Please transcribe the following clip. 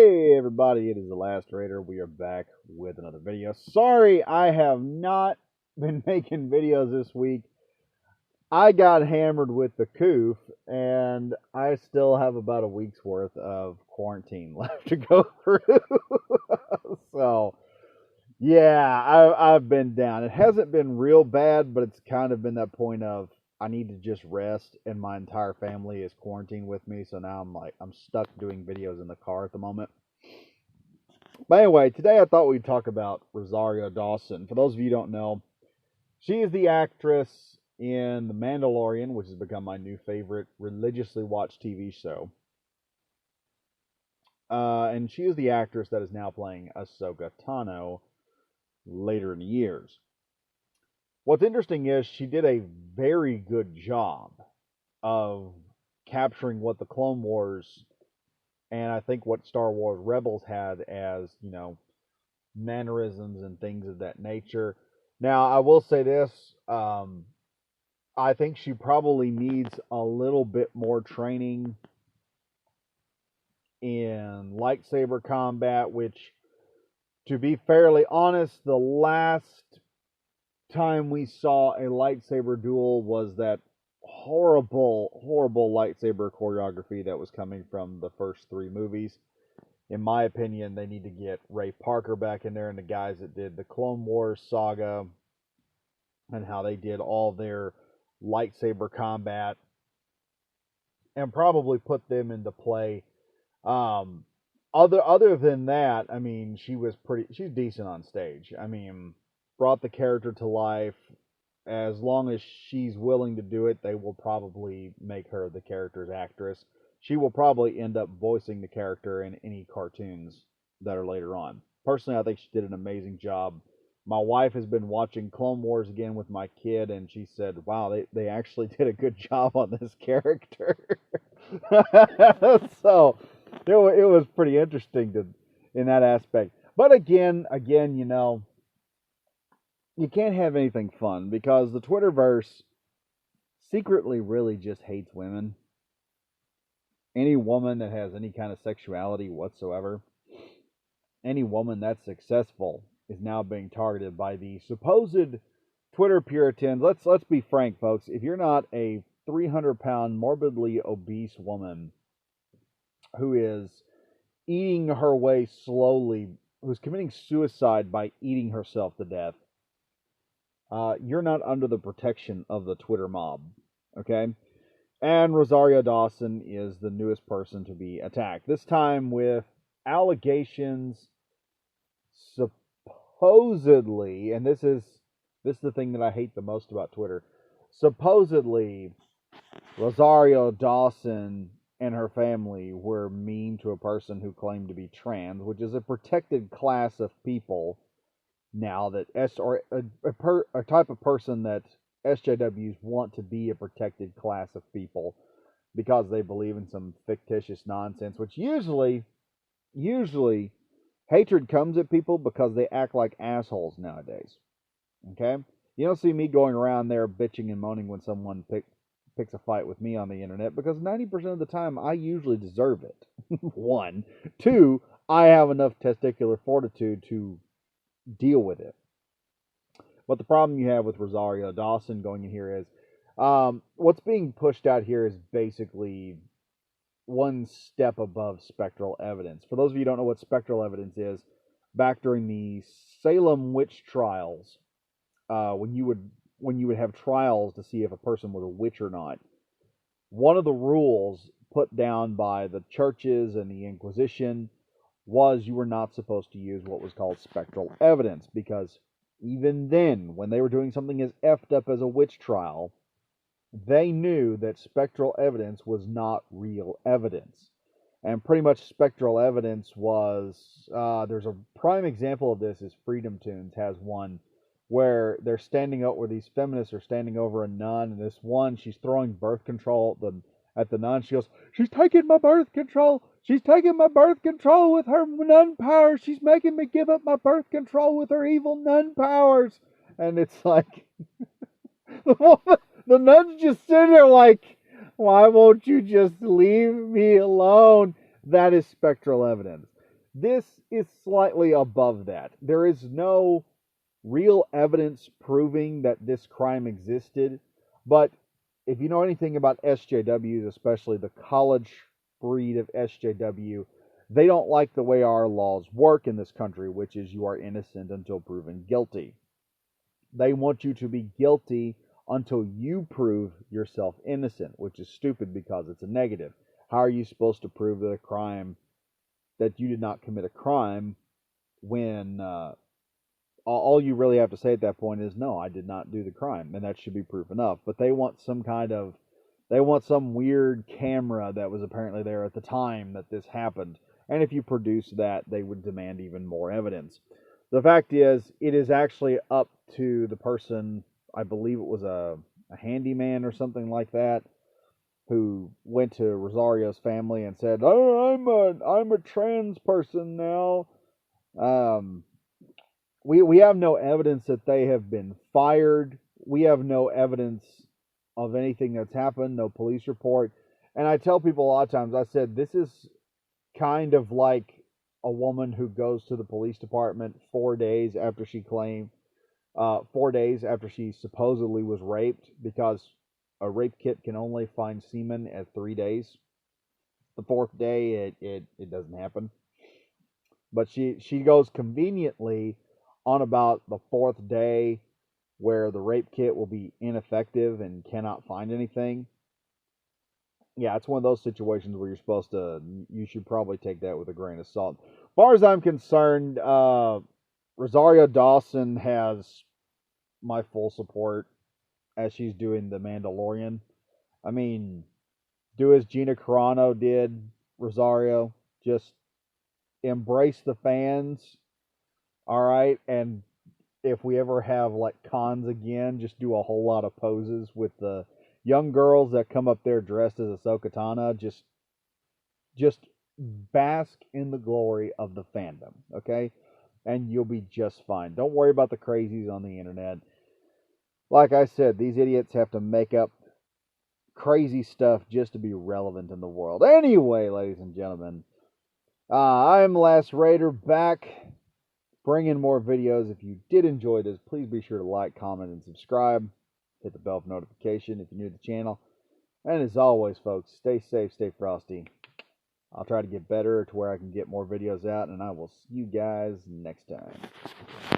Hey everybody, it is the Last Raider. We are back with another video. Sorry I have not been making videos this week. I got hammered with the coof and I still have about a week's worth of quarantine left to go through. So yeah, I've been down. It hasn't been real bad, but it's kind of been that point of I need to just rest, and my entire family is quarantined with me. So now I'm stuck doing videos in the car at the moment. But anyway, today I thought we'd talk about Rosario Dawson. For those of you who don't know, she is the actress in The Mandalorian, which has become my new favorite religiously watched TV show. And she is the actress that is now playing Asoka Tano later in the years. What's interesting is she did a very good job of capturing what the Clone Wars and I think what Star Wars Rebels had as, mannerisms and things of that nature. Now, I will say this. I think she probably needs a little bit more training in lightsaber combat, which, to be fairly honest, the last time we saw a lightsaber duel was that horrible lightsaber choreography that was coming from the first three movies. In my opinion, they need to get Ray Parker back in there and the guys that did the Clone Wars saga and how they did all their lightsaber combat and probably put them into play. Other than that, I mean, she's decent on stage. I mean, brought the character to life. As long as she's willing to do it, they will probably make her the character's actress. She will probably end up voicing the character in any cartoons that are later on. Personally, I think she did an amazing job. My wife has been watching Clone Wars again with my kid, and she said, wow, they actually did a good job on this character. So it was pretty interesting in that aspect. But again, you can't have anything fun because the Twitterverse secretly really just hates women. Any woman that has any kind of sexuality whatsoever, any woman that's successful is now being targeted by the supposed Twitter Puritans. Let's be frank, folks. If you're not a 300-pound morbidly obese woman who is eating her way slowly, who's committing suicide by eating herself to death, you're not under the protection of the Twitter mob, okay? And Rosario Dawson is the newest person to be attacked. This time with allegations supposedly, and this is the thing that I hate the most about Twitter. Supposedly, Rosario Dawson and her family were mean to a person who claimed to be trans, which is a protected class of people. Now that a type of person that SJWs want to be a protected class of people because they believe in some fictitious nonsense, which usually hatred comes at people because they act like assholes nowadays. Okay? You don't see me going around there bitching and moaning when someone picks a fight with me on the internet because 90% of the time I usually deserve it. One. Two, I have enough testicular fortitude to deal with it. But the problem you have with Rosario Dawson going in here is what's being pushed out here is basically one step above spectral evidence. For those of you who don't know what spectral evidence is, back during the Salem witch trials, when you would have trials to see if a person was a witch or not, one of the rules put down by the churches and the Inquisition was you were not supposed to use what was called spectral evidence, because even then, when they were doing something as effed up as a witch trial, they knew that spectral evidence was not real evidence. And pretty much spectral evidence was, there's a prime example of this is Freedom Tunes has one where they're standing up, where these feminists are standing over a nun, and this one, she's throwing birth control at the nun. She goes, she's taking my birth control. She's taking my birth control with her nun powers. She's making me give up my birth control with her evil nun powers. And it's like, the nun's just sitting there like, why won't you just leave me alone? That is spectral evidence. This is slightly above that. There is no real evidence proving that this crime existed, but if you know anything about SJWs, especially the college breed of SJW, they don't like the way our laws work in this country, which is you are innocent until proven guilty. They want you to be guilty until you prove yourself innocent, which is stupid because it's a negative. How are you supposed to prove that you did not commit a crime when all you really have to say at that point is, no, I did not do the crime, and that should be proof enough. But they want some weird camera that was apparently there at the time that this happened, and if you produce that, they would demand even more evidence. The fact is, it is actually up to the person, I believe it was a handyman or something like that, who went to Rosario's family and said, "Oh, I'm a trans person now." Um, we have no evidence that they have been fired. We have no evidence of anything that's happened, no police report. And I tell people a lot of times, I said, this is kind of like a woman who goes to the police department 4 days after she claimed, 4 days after she supposedly was raped, because a rape kit can only find semen at 3 days. The fourth day, it doesn't happen. But she goes conveniently on about the fourth day where the rape kit will be ineffective and cannot find anything. Yeah, it's one of those situations where you should probably take that with a grain of salt. As far as I'm concerned, Rosario Dawson has my full support as she's doing The Mandalorian. I mean, do as Gina Carano did, Rosario. Just embrace the fans, all right? And if we ever have like cons again, just do a whole lot of poses with the young girls that come up there dressed as Ahsoka Tano. Just bask in the glory of the fandom, okay? And you'll be just fine. Don't worry about the crazies on the internet. Like I said, these idiots have to make up crazy stuff just to be relevant in the world. Anyway, ladies and gentlemen, I'm Last Raider, back bringing more videos. If you did enjoy this, please be sure to like, comment, and subscribe. Hit the bell for notification if you're new to the channel. And as always, folks, stay safe, stay frosty. I'll try to get better to where I can get more videos out, and I will see you guys next time.